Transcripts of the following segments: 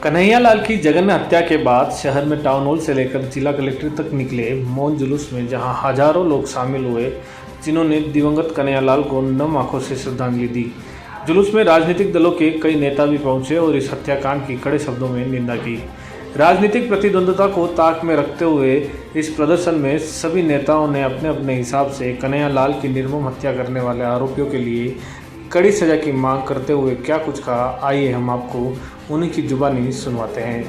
कन्हैयालाल की जघन्य हत्या के बाद शहर में टाउन हॉल से लेकर जिला कलेक्ट्रेट तक निकले मौन जुलूस में जहां हजारों लोग शामिल हुए, जिन्होंने दिवंगत कन्हैयालाल को नम आंखों से श्रद्धांजलि दी। जुलूस में राजनीतिक दलों के कई नेता भी पहुंचे और इस हत्याकांड की कड़े शब्दों में निंदा की। राजनीतिक प्रतिद्वंद्विता को ताक में रखते हुए इस प्रदर्शन में सभी नेताओं ने अपने अपने हिसाब से कन्हैयालाल की निर्मम हत्या करने वाले आरोपियों के लिए कड़ी सजा की मांग करते हुए क्या कुछ कहा, आइए हम आपको उन्हीं की जुबानी सुनवाते हैं।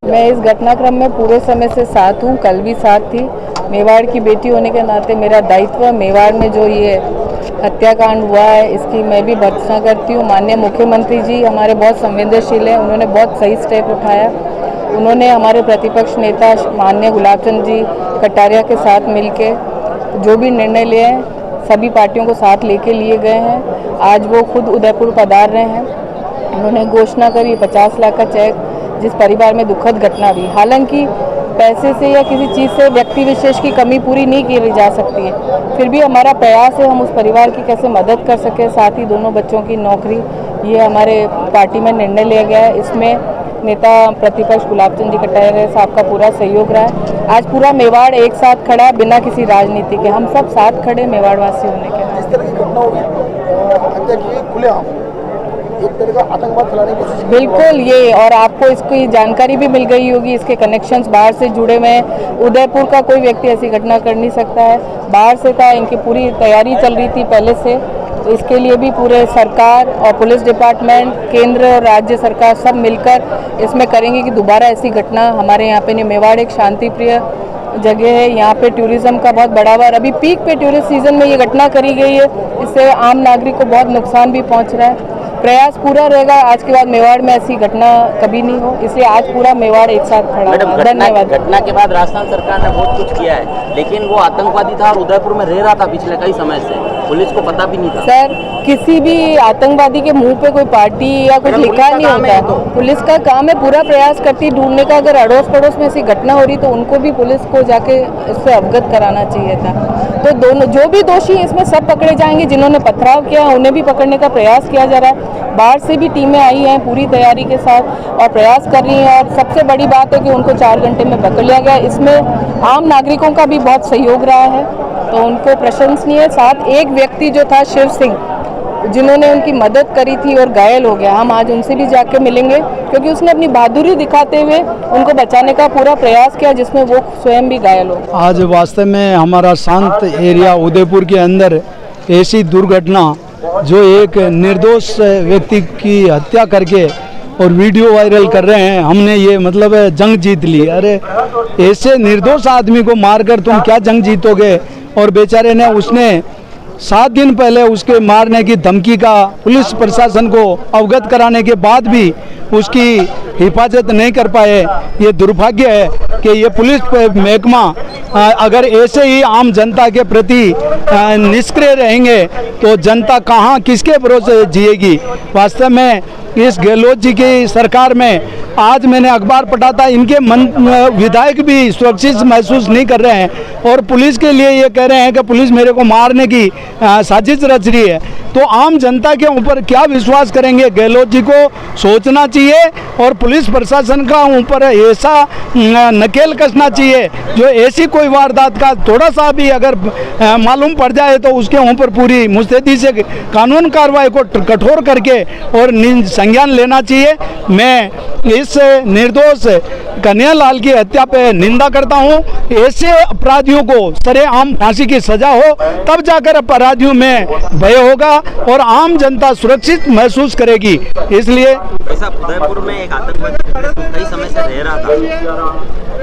मैं इस घटनाक्रम में पूरे समय से साथ हूँ, कल भी साथ थी। मेवाड़ की बेटी होने के नाते मेरा दायित्व, मेवाड़ में जो ये हत्याकांड हुआ है इसकी मैं भी भर्त्सना करती हूँ। माननीय मुख्यमंत्री जी हमारे बहुत संवेदनशील हैं, उन्होंने बहुत सही स्टेप उठाया। उन्होंने हमारे प्रतिपक्ष नेता माननीय गुलाब चंद जी कटारिया के साथ मिलके जो भी निर्णय लिए हैं सभी पार्टियों को साथ लेके लिए गए हैं। आज वो खुद उदयपुर पधार रहे हैं। उन्होंने घोषणा करी 50 लाख का चेक, जिस परिवार में दुखद घटना हुई। हालांकि पैसे से या किसी चीज़ से व्यक्ति विशेष की कमी पूरी नहीं की जा सकती है, फिर भी हमारा प्रयास है हम उस परिवार की कैसे मदद कर सकें। साथ ही दोनों बच्चों की नौकरी, ये हमारे पार्टी में निर्णय लिया गया है। इसमें नेता प्रतिपक्ष गुलाब चंद जी कटारिया साहब का पूरा सहयोग रहा है। आज पूरा मेवाड़ एक साथ खड़ा है बिना किसी राजनीति के, हम सब साथ खड़े मेवाड़वासी होने के। इस तरह की घटना होगी, हत्या की खुलेआम एक तरह का आतंकवाद फैलाने की कोशिश। बिल्कुल, ये और आपको इसकी जानकारी भी मिल गई होगी, इसके कनेक्शंस बाहर से जुड़े हुए हैं। उदयपुर का कोई व्यक्ति ऐसी घटना कर नहीं सकता है, बाहर से था। इनकी पूरी तैयारी चल रही थी पहले से, तो इसके लिए भी पूरे सरकार और पुलिस डिपार्टमेंट, केंद्र और राज्य सरकार सब मिलकर इसमें करेंगे कि दोबारा ऐसी घटना हमारे यहाँ पे नहीं। मेवाड़ एक शांति प्रिय जगह है, यहाँ पे टूरिज्म का बहुत बढ़ावा है। अभी पीक पे टूरिस्ट सीजन में ये घटना करी गई है, इससे आम नागरिक को बहुत नुकसान भी पहुँच रहा है। प्रयास पूरा रहेगा आज के बाद मेवाड़ में ऐसी घटना कभी नहीं हो, इसलिए आज पूरा मेवाड़ एक साथ खड़ा है। धन्यवाद। घटना के बाद राजस्थान सरकार ने बहुत कुछ किया है, लेकिन वो आतंकवादी था और उदयपुर में रह रहा था पिछले कई समय से, पुलिस को पता भी नहीं था। सर, किसी भी आतंकवादी के मुंह पे कोई पार्टी या कुछ लिखा नहीं होता है। पुलिस का काम है, पूरा प्रयास करती है ढूंढने का। अगर अड़ोस पड़ोस में ऐसी घटना हो रही तो उनको भी पुलिस को जाके इससे अवगत कराना चाहिए था। तो दोनों जो भी दोषी हैं इसमें सब पकड़े जाएंगे। जिन्होंने पथराव किया उन्हें भी पकड़ने का प्रयास किया जा रहा है। बाहर से भी टीमें आई हैं पूरी तैयारी के साथ और प्रयास कर रही हैं। और सबसे बड़ी बात है कि उनको 4 घंटे में पकड़ लिया गया। इसमें आम नागरिकों का भी बहुत सहयोग रहा है, तो उनको प्रशंसनीय है। साथ एक व्यक्ति जो था शिव सिंह, जिन्होंने उनकी मदद करी थी और घायल हो गया, हम आज उनसे भी जाके मिलेंगे, क्योंकि उसने अपनी बहादुरी दिखाते हुए उनको बचाने का पूरा प्रयास किया, जिसमें वो स्वयं भी घायल हो। आज वास्तव में हमारा शांत एरिया उदयपुर के अंदर ऐसी दुर्घटना, जो एक निर्दोष व्यक्ति की हत्या करके और वीडियो वायरल कर रहे हैं, हमने ये मतलब जंग जीत ली। अरे ऐसे निर्दोष आदमी को मारकर तुम क्या जंग जीतोगे। और बेचारे ने, उसने 7 दिन पहले उसके मारने की धमकी का पुलिस प्रशासन को अवगत कराने के बाद भी उसकी हिफाजत नहीं कर पाए। ये दुर्भाग्य है कि ये पुलिस महकमा अगर ऐसे ही आम जनता के प्रति निष्क्रिय रहेंगे तो जनता कहाँ किसके भरोसे जिएगी। वास्तव में इस गहलोत जी की सरकार में आज मैंने अखबार पढ़ा था, इनके विधायक भी सुरक्षित महसूस नहीं कर रहे हैं और पुलिस के लिए ये कह रहे हैं कि पुलिस मेरे को मारने की साजिश रच रही है। तो आम जनता के ऊपर क्या विश्वास करेंगे। गहलोत जी को सोचना चाहिए और पुलिस प्रशासन का ऊपर ऐसा नकेल कसना चाहिए, जो ऐसी कोई वारदात का थोड़ा सा भी अगर मालूम पड़ जाए तो उसके ऊपर पूरी मुस्तैदी से कानून कार्रवाई को कठोर करके और संज्ञान लेना चाहिए। मैं इस निर्दोष कन्हैयालाल की हत्या पे निंदा करता हूं। ऐसे अपराधियों को सरेआम फांसी की सजा हो, तब जाकर अपराधियों में भय होगा और आम जनता सुरक्षित महसूस करेगी। इसलिए ऐसा उदयपुर में एक आतंकवादी कई समय से रह रहा था,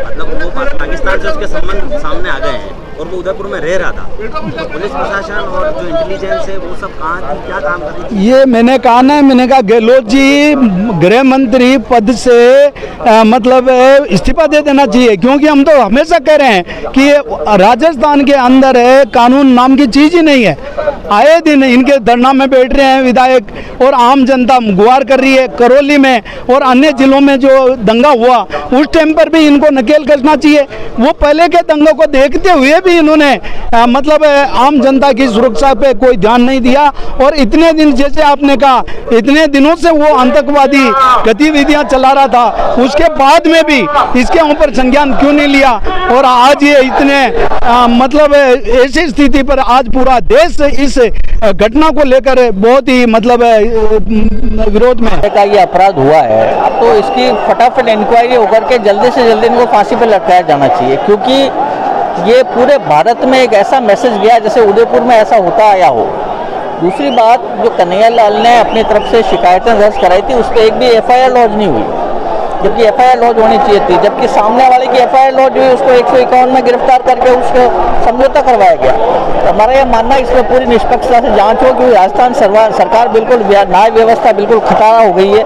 मतलब वो पाकिस्तान से उसके संबंध सामने आ गए हैं और वो उदयपुर में रह रहा था। तो पुलिस प्रशासन और जो इंटेलिजेंस है वो सब कहाँ थी, क्या काम कर रही थी? ये मैंने कहा ना, मैंने कहा गहलोत जी गृह मंत्री पद से मतलब इस्तीफा दे देना चाहिए, क्योंकि हम तो हमेशा कह रहे हैं कि राजस्थान के अंदर कानून नाम की चीज़ ही नहीं है। आए दिन इनके धरना में बैठ रहे हैं विधायक, और आम जनता गुहार कर रही है। करौली में और अन्य जिलों में जो दंगा हुआ उस टाइम पर भी इनको नकेल कसना चाहिए। वो पहले के दंगों को देखते हुए भी इन्होंने मतलब आम जनता की सुरक्षा पे कोई ध्यान नहीं दिया, और इतने दिन, जैसे आपने कहा, इतने दिनों से वो आतंकवादी गतिविधियां चला रहा था, उसके बाद में भी इसके ऊपर संज्ञान क्यों नहीं लिया। और आज ये इतने मतलब ऐसी स्थिति पर आज पूरा देश इस घटना को लेकर बहुत ही मतलब विरोध में का ये अपराध हुआ है, तो इसकी फटाफट इंक्वायरी होकर के जल्दी से जल्दी इनको फांसी पर लटकाया जाना चाहिए, क्योंकि ये पूरे भारत में एक ऐसा मैसेज गया जैसे उदयपुर में ऐसा होता आया हो। दूसरी बात, जो कन्हैया लाल ने अपनी तरफ से शिकायतें दर्ज कराई थी, उस पर एक भी FIR लॉन्च नहीं हुई, जबकि FIR लॉन्च होनी चाहिए थी। जबकि सामने वाले की FIR लॉन्च हुई, उसको 151 में गिरफ्तार करके उसको समझौता करवाया गया। तो हमारा यह मानना है इसमें पूरी निष्पक्षता से जांच हो, क्योंकि राजस्थान सरकार बिल्कुल न्याय व्यवस्था बिल्कुल खटारा हो गई है,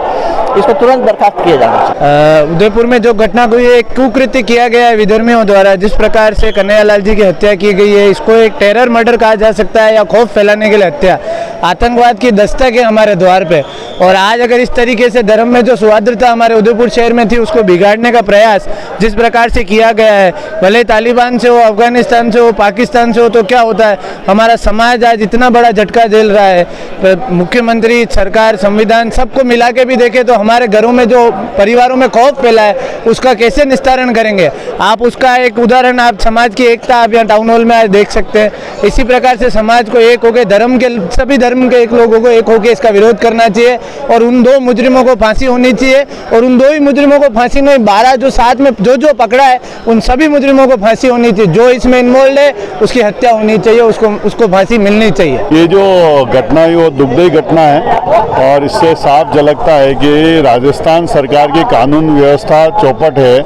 इसको तुरंत बर्खास्त किया जाना चाहिए। उदयपुर में जो घटना हुई है, एक कुकृत्य किया गया है विधर्मियों द्वारा। जिस प्रकार से कन्हैया लाल जी की हत्या की गई है, इसको एक टेरर मर्डर कहा जा सकता है, या खौफ फैलाने के लिए हत्या। आतंकवाद की दस्तक है हमारे द्वार पे, और आज अगर इस तरीके से धर्म में जो सौहार्दता हमारे उदयपुर शहर में थी, उसको बिगाड़ने का प्रयास जिस प्रकार से किया गया है, भले तालिबान से हो, अफगानिस्तान से हो, पाकिस्तान से हो, तो क्या होता है, हमारा समाज आज इतना बड़ा झटका झेल रहा है। मुख्यमंत्री, सरकार, संविधान सबको मिला के भी देखे तो हमारे घरों में जो परिवारों में खौफ फैला है, उसका कैसे निस्तारण करेंगे आप? उसका एक उदाहरण आप समाज की एकता आप यहाँ टाउन हॉल में आज देख सकते हैं। इसी प्रकार से समाज को एक होकर, धर्म के सभी धर्म के एक लोगों को एक होकर इसका विरोध करना चाहिए, और उन 2 मुजरिमों को फांसी होनी चाहिए। और उन 2 ही मुजरिमों को फांसी नहीं, 12 जो साथ में जो पकड़ा है, उन सभी मुजरिमों को फांसी होनी चाहिए। जो इसमें इन्वॉल्व है उसकी हत्या होनी चाहिए, उसको फांसी मिलनी चाहिए। ये जो घटना है वो दुखदायी घटना है, और इससे साफ झलकता है कि राजस्थान सरकार की कानून व्यवस्था चौपट है,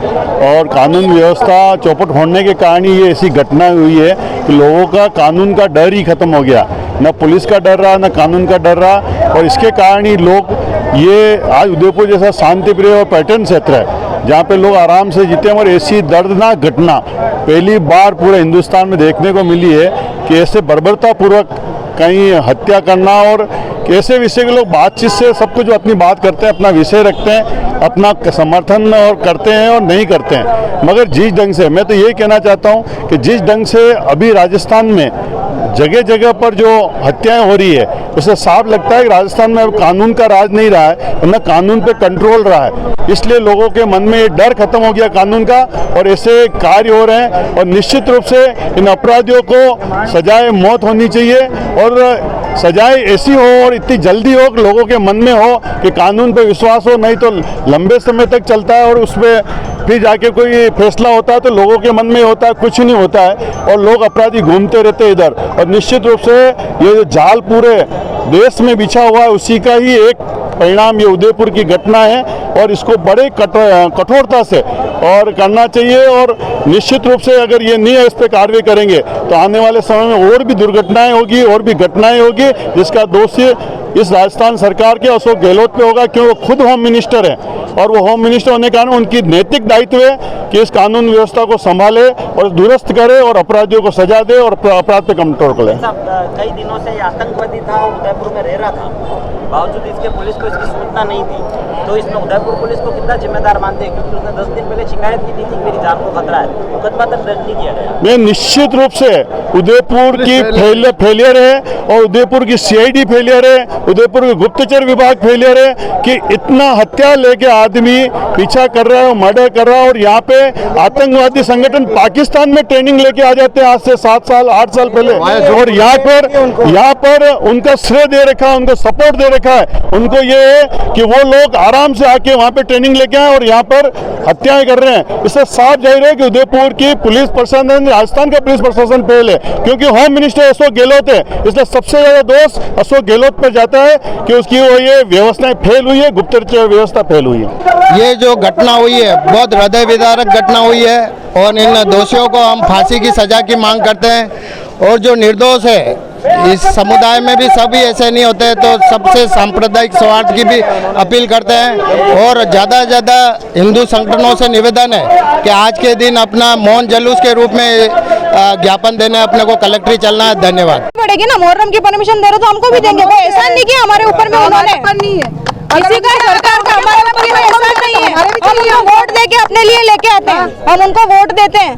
और कानून व्यवस्था चौपट होने के कारण ही ये ऐसी घटना हुई है कि लोगों का कानून का डर ही खत्म हो गया। न पुलिस का डर रहा, न कानून का डर रहा, और इसके कारण ही लोग ये आज उदयपुर जैसा शांति प्रिय और पर्यटन क्षेत्र है जहाँ पे लोग आराम से जीते हैं, और ऐसी दर्दनाक घटना पहली बार पूरे हिंदुस्तान में देखने को मिली है कि ऐसे बर्बरतापूर्वक कहीं हत्या करना, और कैसे विषय के लोग बातचीत से सब कुछ अपनी बात करते हैं, अपना विषय रखते हैं, अपना समर्थन और करते हैं और नहीं करते हैं। मगर जिस ढंग से, मैं तो यही कहना चाहता हूँ कि जिस ढंग से अभी राजस्थान में जगह जगह पर जो हत्याएं हो रही है, उससे साफ लगता है कि राजस्थान में अब कानून का राज नहीं रहा है, न कानून पे कंट्रोल रहा है। इसलिए लोगों के मन में ये डर खत्म हो गया कानून का, और ऐसे कार्य हो रहे हैं। और निश्चित रूप से इन अपराधियों को सजाए मौत होनी चाहिए, और सजाए ऐसी हो और इतनी जल्दी हो कि लोगों के मन में हो कि कानून पे विश्वास हो, नहीं तो लंबे समय तक चलता है, और उसमें फिर जाके कोई फैसला होता है तो लोगों के मन में होता है, कुछ नहीं होता है, और लोग अपराधी घूमते रहते हैं इधर। और निश्चित रूप से ये जो जाल पूरे देश में बिछा हुआ है, उसी का ही एक परिणाम ये उदयपुर की घटना है, और इसको बड़े कठोरता से और करना चाहिए। और निश्चित रूप से अगर ये नहीं इस पर कार्रवाई करेंगे तो आने वाले समय में और भी दुर्घटनाएं होगी, और भी घटनाएं होगी, जिसका दोषी इस राजस्थान सरकार के अशोक गहलोत पे होगा, क्योंकि वो खुद होम मिनिस्टर है, और वो होम मिनिस्टर होने के कारण उनकी नैतिक दायित्व है कि इस कानून व्यवस्था को संभाले और दुरुस्त करे, और अपराधियों को सजा दे, और अपराध पे कंट्रोल करे। कई दिनों से आतंकवादी था, उदयपुर में रह रहा था, बावजूद इसके पुलिस को इसकी सूचना नहीं थी, तो इसमें उदयपुर पुलिस को कितना जिम्मेदार मानते हैं? क्योंकि उसने 10 दिन पहले शिकायत की थी कि मेरी जान को खतरा है, मुकदमा तक दर्ज नहीं किया गया। मैं निश्चित रूप से उदयपुर की फेलियर है, और उदयपुर की CID फेलियर है, उदयपुर के गुप्तचर विभाग फेलियर है कि इतना हत्या लेके आदमी पीछा कर रहा है, मर्डर कर रहा है, और यहाँ पे आतंकवादी संगठन पाकिस्तान में ट्रेनिंग लेके आ जाते हैं आज से 7 साल 8 साल पहले, और यहाँ पर उनका श्रेय दे रखा है, उनको सपोर्ट दे रखा है। उनको ये है कि वो लोग आराम से आके वहाँ पे ट्रेनिंग लेके आए और यहाँ पर हत्याएं कर रहे हैं। इससे साफ जाहिर है कि उदयपुर की पुलिस प्रशासन, राजस्थान का पुलिस प्रशासन फेल है, क्योंकि होम मिनिस्टर अशोक गहलोत है, इसलिए सबसे ज्यादा दोष अशोक गहलोत पर जाता है कि उसकी वो ये व्यवस्थाएं फेल हुई है, गुप्तचर व्यवस्था फेल हुई है। ये जो घटना हुई है बहुत हृदय विदारक घटना हुई है, और इन दोषियों को हम फांसी की सजा की मांग करते हैं। और जो निर्दोष है, इस समुदाय में भी सभी ऐसे नहीं होते, तो सबसे सांप्रदायिक सौहार्द की भी अपील करते हैं। और ज़्यादा से ज़्यादा हिंदू संगठनों से निवेदन है कि आज के दिन अपना मौन जुलूस के रूप में ज्ञापन देने अपने को कलेक्ट्री चलना है। धन्यवाद। पड़ेगी ना, मुहर्रम की परमिशन दे रहे तो हमको भी देंगे, कोई एहसान नहीं किया हमारे ऊपर में उन्होंने, किसी का सरकार का हमारे ऊपर कोई एहसान नहीं है। हम उनको वोट दे के अपने लिए लेके आते हैं, हम उनको वोट देते हैं,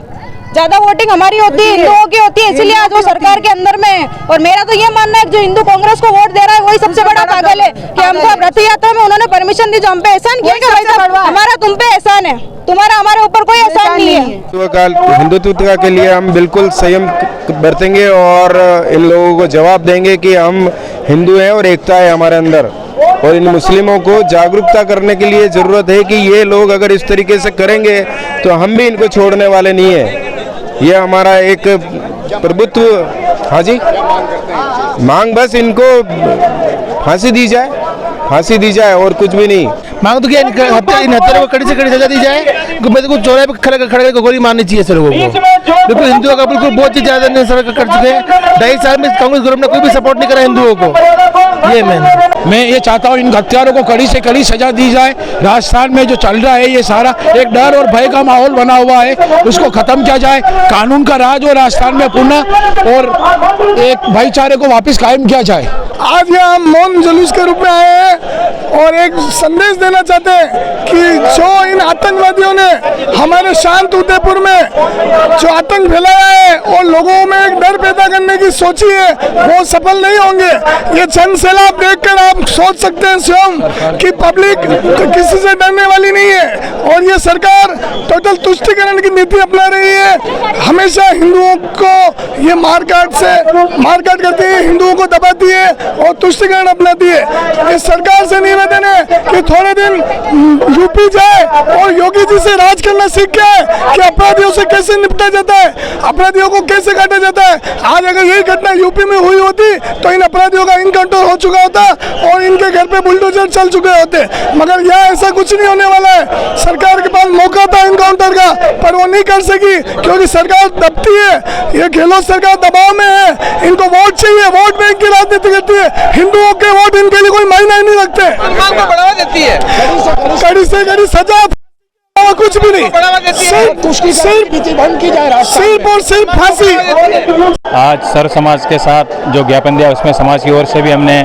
ज्यादा वोटिंग हमारी होती है, हिंदुओं की होती है, इसीलिए आज वो सरकार के अंदर में है। और मेरा तो ये मानना है जो हिंदू कांग्रेस को वोट दे रहा है वही सबसे बड़ा पागल है कि हमको रथ यात्रा में उन्होंने परमिशन दी, जो हम पे एहसान किया कि भाई साहब हमारा तुम पे एहसान है, तुम्हारा हमारे ऊपर कोई एहसान नहीं है। हिंदुत्व के लिए हम बिल्कुल संयम बरतेंगे और इन लोगों को जवाब देंगे कि हम हिंदू हैं और एकता है हमारे अंदर। और इन मुस्लिमों को जागरूकता करने के लिए ज़रूरत है कि ये लोग अगर इस तरीके से करेंगे तो हम भी इनको छोड़ने वाले नहीं हैं। ये हमारा एक प्रभुत्व। हाँ जी, मांग बस इनको फांसी दी जाए, फांसी दी जाए और कुछ भी नहीं। मांग तो क्या, इन हत्यारों को कड़ी से कड़ी सजा दी जाए, को चौराहे पे खड़े खड़े गोली मारनी चाहिए सर लोगों को। बिल्कुल हिंदुओं का बिल्कुल बहुत ही ज्यादा कर चुके हैं। 2.5 साल में कांग्रेस गवर्नमेंट ने कोई भी सपोर्ट नहीं करा हिंदुओं को। ये मैं ये चाहता हूँ इन हत्यारों को कड़ी से कड़ी सजा दी जाए। राजस्थान में जो चल रहा है ये सारा एक डर और भय का माहौल बना हुआ है, उसको खत्म किया जाए। कानून का राज हो राजस्थान में पुनः और एक भाईचारे को वापस कायम किया जाए। आज यहाँ हम मौन जुलूस के रूप में आए हैं और एक संदेश देना चाहते हैं कि जो इन आतंकवादियों ने हमारे शांत उदयपुर में जो आतंक फैलाया है और लोगों में एक डर पैदा करने की सोची है, वो सफल नहीं होंगे। ये जनसैलाब देखकर आप सोच सकते हैं स्वयं कि पब्लिक किसी से डरने वाली नहीं है। और ये सरकार टोटल तुष्टिकरण की नीति अपना रही है। हमेशा हिंदुओं को ये मारकाट करती है, हिंदुओं को दबाती है और तुष्टिकरण अपनाती है। इस सरकार से निवेदन है कि थोड़े दिन यूपी जाए और योगी जी से राज करना सीख के आए कि अपराधियों से कैसे निपटा जाता है, अपराधियों को कैसे काटा जाता है। आज अगर यही घटना यूपी में हुई होती तो इन अपराधियों का इनकाउंटर हो चुका होता और इनके घर पे बुलडोजर चल चुके होते, मगर यहाँ ऐसा कुछ नहीं होने वाला है। सरकार के पास मौका था इनकाउंटर का, पर वो नहीं कर सकी क्योंकि सरकार दबती है। ये गहलोत सरकार दबाव में है, इनको वोट चाहिए, वोट बैंक की राजनीति करती है। हिंदुओं के वोट इनके लिए कोई मायने ही नहीं रखते, बढ़ावा देती है। कड़ी से कड़ी सजा, कुछ भी नहीं, सिर्फ और सिर्फ फांसी। आज सर समाज के साथ जो ज्ञापन दिया उसमें समाज की ओर से भी हमने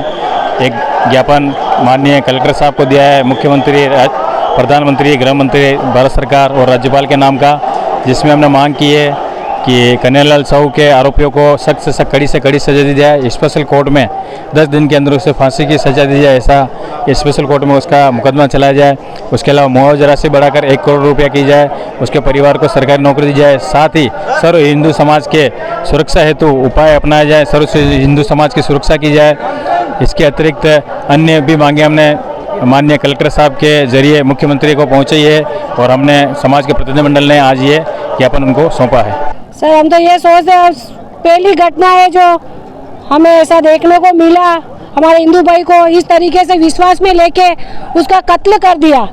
एक ज्ञापन माननीय कलेक्टर साहब को दिया है, मुख्यमंत्री, प्रधानमंत्री, गृह मंत्री, भारत सरकार और राज्यपाल के नाम का, जिसमें हमने मांग की है कि कन्हैयालाल साहू के आरोपियों को सख्त से सख्त कड़ी से कड़ी सजा दी जाए। स्पेशल कोर्ट में 10 दिन के अंदर उसे फांसी की सजा दी जाए, ऐसा स्पेशल कोर्ट में उसका मुकदमा चलाया जाए। उसके अलावा मुआवजा राशि बढ़ाकर 1 करोड़ रुपया की जाए, उसके परिवार को सरकारी नौकरी दी जाए। साथ ही सर्व हिंदू समाज के सुरक्षा हेतु उपाय अपनाया जाए, सर्व हिंदू समाज की सुरक्षा की जाए। इसके अतिरिक्त अन्य भी मांगे हमने माननीय कलेक्टर साहब के जरिए मुख्यमंत्री को पहुँचाई है और हमने समाज के प्रतिनिधिमंडल ने आज ये ज्ञापन उनको सौंपा है। सर हम तो ये सोचते हैं, पहली घटना है जो हमें ऐसा देखने को मिला, हमारे हिंदू भाई को इस तरीके से विश्वास में लेके उसका कत्ल कर दिया।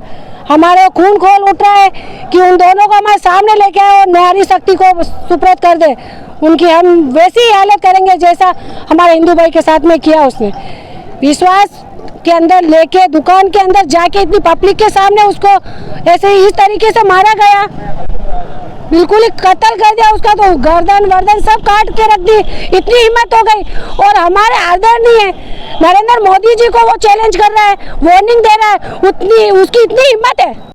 हमारे खून खोल उठ रहा है कि उन दोनों को हमारे सामने लेके आए और नारी शक्ति को सुपुर्द कर दे। उनकी हम वैसी ही हालत करेंगे जैसा हमारे हिंदू भाई के साथ में किया उसने। विश्वास के अंदर लेके दुकान के अंदर जाके इतनी पब्लिक के सामने उसको ऐसे ही इस तरीके से मारा गया, बिल्कुल ही कत्ल कर दिया उसका, तो गर्दन वर्दन सब काट के रख दी। इतनी हिम्मत हो गई। और हमारे आदरणीय नरेंद्र मोदी जी को वो चैलेंज कर रहा है, वार्निंग दे रहा है, उतनी उसकी इतनी हिम्मत है।